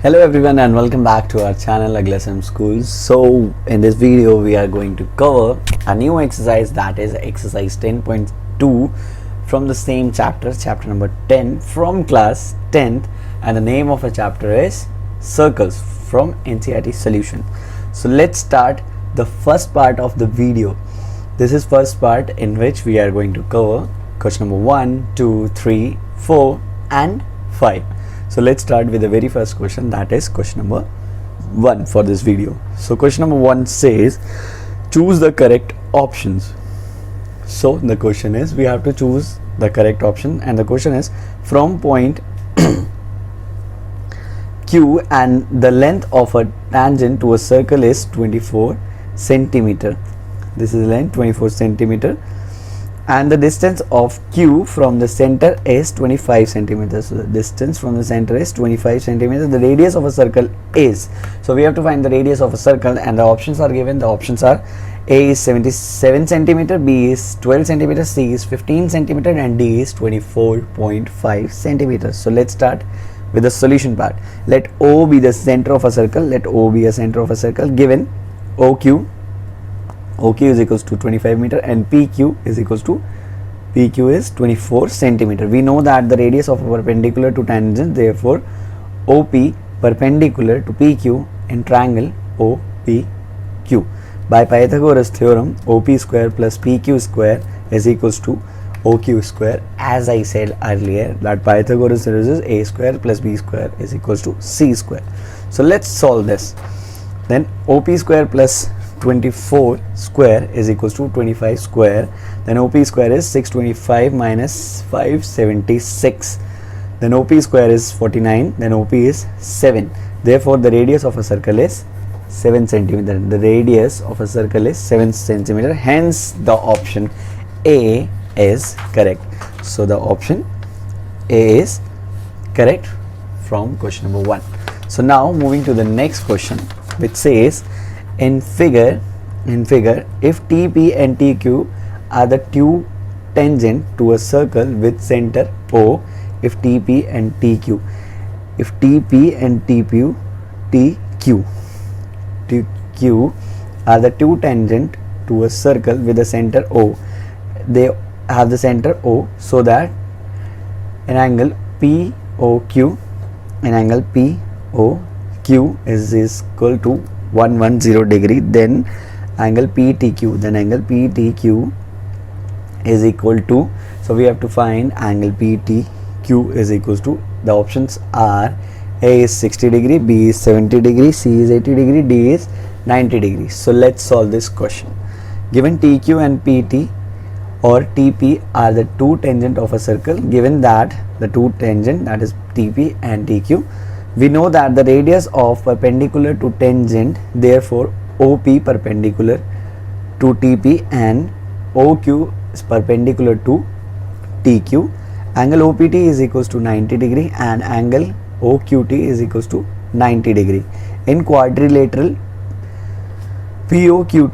Hello everyone and welcome back to our channel Aglasam School. So in this video we are going to cover a new exercise, that is exercise 10.2 from the same chapter number 10 from class 10th, and the name of the chapter is circles from NCERT solution. So let's start the first part of the video. This is first part in which we are going to cover question number 1, 2, 3, 4 and 5. So let's start with the very first question, that is question number 1 for this video. So question number 1 says choose the correct options. So the question is we have to choose the correct option, and the question is from point Q and the length of a tangent to a circle is 24 centimeter. This is the length 24 centimeter, and the distance of Q from the center is 25 centimeters. So the distance from the center is 25 centimeters. The radius of a circle is, so we have to find the radius of a circle, and the options are given. The options are A is 77 centimeter, B is 12 centimeter, C is 15 centimeter, and D is 24.5 centimeters. So let's start with the solution part. Let O be the center of a circle. Let O be a center of a circle. Given OQ is equals to 25 meter and PQ is equals to PQ is 24 centimeter. We know that the radius of a perpendicular to tangent, therefore OP perpendicular to PQ in triangle OPQ. By Pythagoras theorem, OP square plus PQ square is equals to OQ square. As I said earlier, that Pythagoras theorem is A square plus B square is equals to C square. So let's solve this. Then OP square plus 24 square is equals to 25 square. Then OP square is 625 minus 576. Then OP square is 49. Then OP is 7. Therefore the radius of a circle is 7 centimeter. The radius of a circle is 7 centimeter. Hence the option A is correct. So the option A is correct from question number 1. So now moving to the next question, which says in figure if TP and TQ are the two tangent to a circle with center O, if TP and TQ are the two tangent to a circle with a center O, they have the center O, so that an angle POQ is equal to 110 degree. Then angle PTQ is equal to, so we have to find angle PTQ is equals to, the options are A is 60 degree, B is 70 degree, C is 80 degree, D is 90 degree. So let's solve this question. Given TQ and PT or TP are the two tangent of a circle, given that the two tangent, that is TP and TQ, we know that the radius of perpendicular to tangent, therefore OP perpendicular to TP and OQ is perpendicular to TQ. Angle OPT is equals to 90 degree and angle OQT is equals to 90 degree. In quadrilateral POQT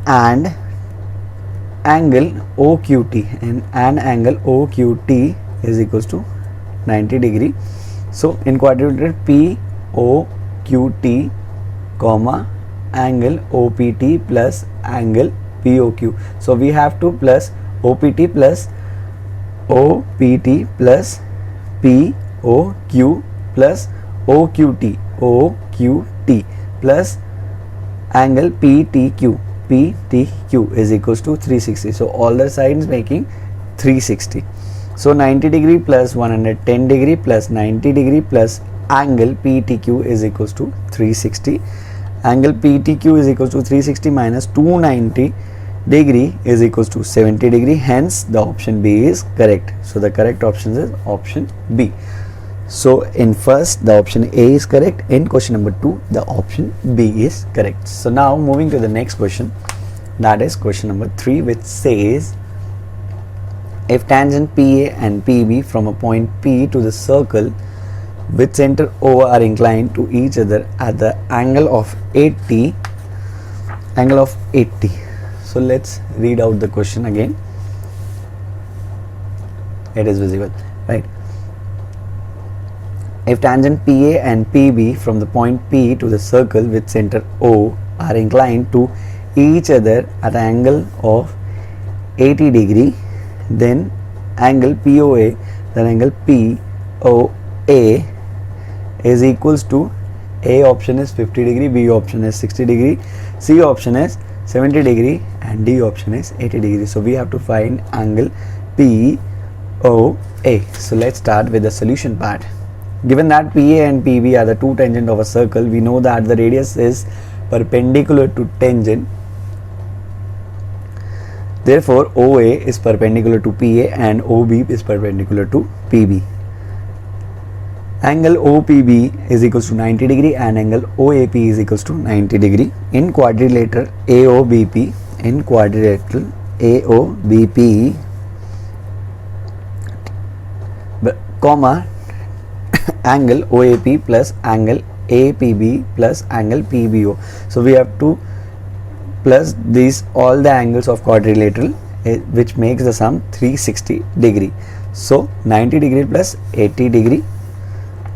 and angle OQT and angle OQT is equals to 90 degree. So in quadrilateral POQT comma angle OPT plus angle POQ, so we have to plus OPT plus OPT plus POQ plus OQT plus angle PTQ is equals to 360. So all the sides making 360. So 90 degree plus 110 degree plus 90 degree plus angle PTQ is equals to 360. Angle PTQ is equals to 360 minus 290 degree is equals to 70 degree. Hence the option B is correct. So the correct option is option B. So in first the option A is correct. In question number 2 the option B is correct. So now moving to the next question, that is question number 3, which says if tangent PA and PB from a point P to the circle with center O are inclined to each other at the angle of 80. So let's read out the question again. It is visible, right? If tangent PA and PB from the point P to the circle with center O are inclined to each other at an angle of 80 degree, then angle POA, then angle POA is equals to, A option is 50 degree, B option is 60 degree, C option is 70 degree, and D option is 80 degree. So we have to find angle POA. So let's start with the solution part. Given that PA and PB are the two tangent of a circle, we know that the radius is perpendicular to tangent. Therefore, OA is perpendicular to PA and OB is perpendicular to PB. Angle OPB is equals to 90 degree and angle OAP is equals to 90 degree. In quadrilateral AOBP, comma, angle OAP plus angle APB plus angle PBO. So we have to plus these all the angles of quadrilateral, which makes the sum 360 degree. So 90 degree plus 80 degree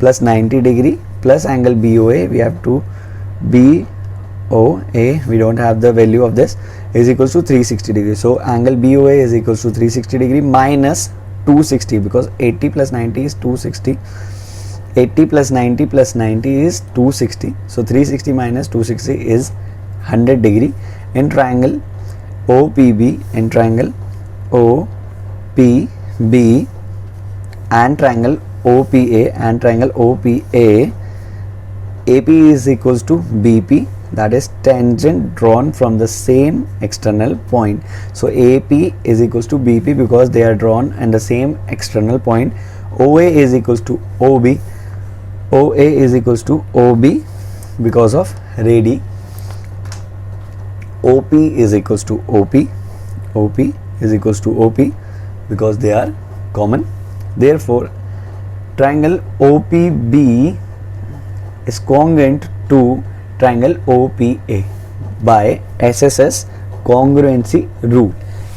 plus 90 degree plus angle BOA, we have to BOA, we don't have the value of this, is equals to 360 degree. So angle BOA is equals to 360 degree minus 260, because 80 plus 90 is 260. 80 plus 90 plus 90 is 260. So 360 minus 260 is 100 degree. In triangle OPB, in triangle OPB and triangle OPA and triangle OPA, AP is equals to BP, that is tangent drawn from the same external point. So AP is equals to BP because they are drawn in the same external point. OA is equals to OB, OA is equals to OB because of radii. OP is equals to OP, OP is equals to OP because they are common. Therefore, triangle OPB is congruent to triangle OPA by SSS congruency rule.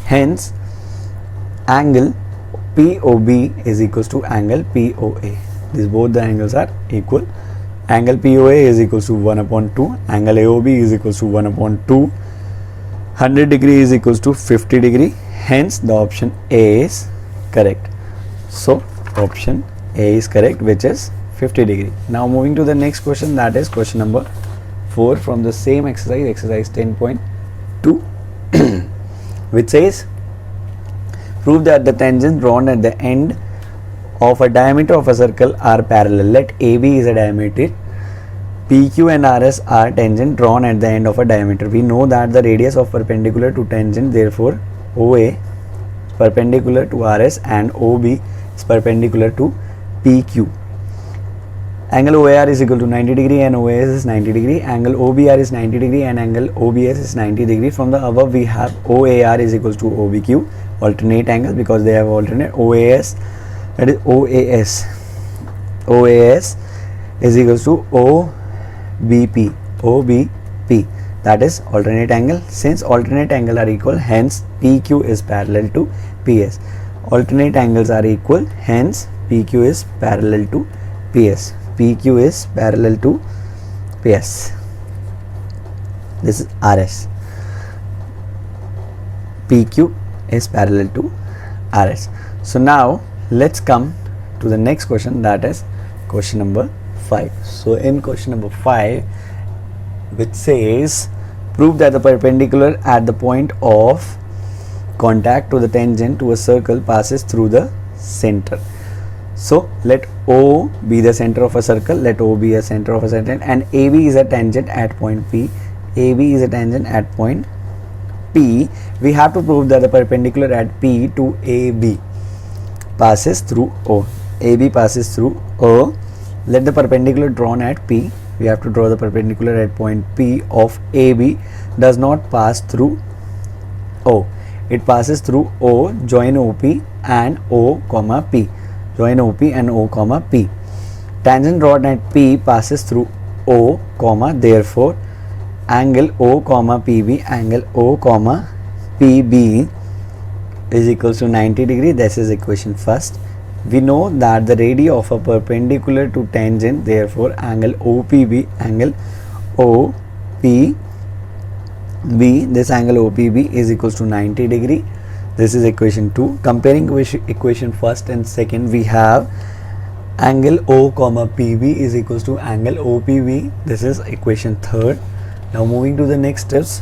Hence, angle POB is equals to angle POA. These both the angles are equal. Angle POA is equals to 1 upon 2. Angle AOB is equals to 1 upon 2. 100 degree is equals to 50 degree. Hence, the option A is correct. So, option A is correct, which is 50 degree. Now moving to the next question, that is question number 4 from the same exercise, exercise 10.2 which says, prove that the tangents drawn at the end of a diameter of a circle are parallel. Let AB is a diameter, PQ and RS are tangent drawn at the end of a diameter. We know that the radius of perpendicular to tangent, therefore OA perpendicular to RS and OB is perpendicular to PQ. Angle OAR is equal to 90 degree and OAS is 90 degree. Angle OBR is 90 degree and angle OBS is 90 degree. From the above we have OAR is equals to OBQ, alternate angles because they have alternate. OAS, that is OAS, OAS is equals to OBP, OBP, that is alternate angle. Since alternate angle are equal, hence PQ is parallel to PS. Alternate angles are equal, hence PQ is parallel to PS. PQ is parallel to PS. This is RS. PQ is parallel to RS. So now let's come to the next question, that is question number 5. So in question number 5, which says, prove that the perpendicular at the point of contact to the tangent to a circle passes through the center. So let O be the center of a circle, let O be a center of a circle, and AB is a tangent at point P. AB is a tangent at point P. We have to prove that the perpendicular at P to AB passes through O. AB passes through O. Let the perpendicular drawn at P. We have to draw the perpendicular at point P of AB does not pass through O. It passes through O, join OP and O comma P. Join OP and O comma P. Tangent drawn at P passes through O comma, therefore angle O comma PB, angle O comma PB is equals to 90 degree. This is equation first. We know that the radii of a perpendicular to tangent, therefore angle OPB, this angle OPB is equals to 90 degree. This is equation 2. Comparing equation first and second, we have angle O comma PB is equals to angle OPB. This is equation third. Now moving to the next steps.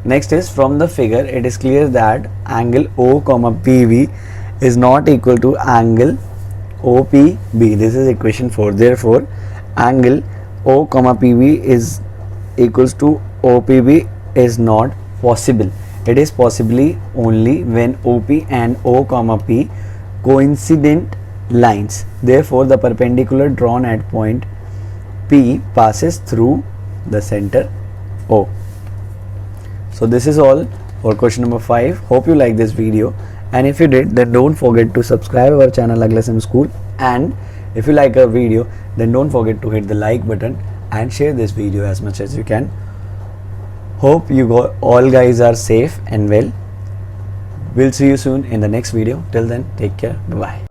Next is, from the figure it is clear that angle O comma PB is not equal to angle OPB. This is equation 4. Therefore angle O comma PB is equals to OPB is not possible. It is possibly only when OP and O comma P coincident lines. Therefore the perpendicular drawn at point P passes through the center O. So this is all for question number 5. Hope you like this video, and if you did, then don't forget to subscribe our channel AglaSim School, and if you like our video, then don't forget to hit the like button and share this video as much as you can. Hope you all guys are safe and well. We'll see you soon in the next video. Till then, take care. Bye bye.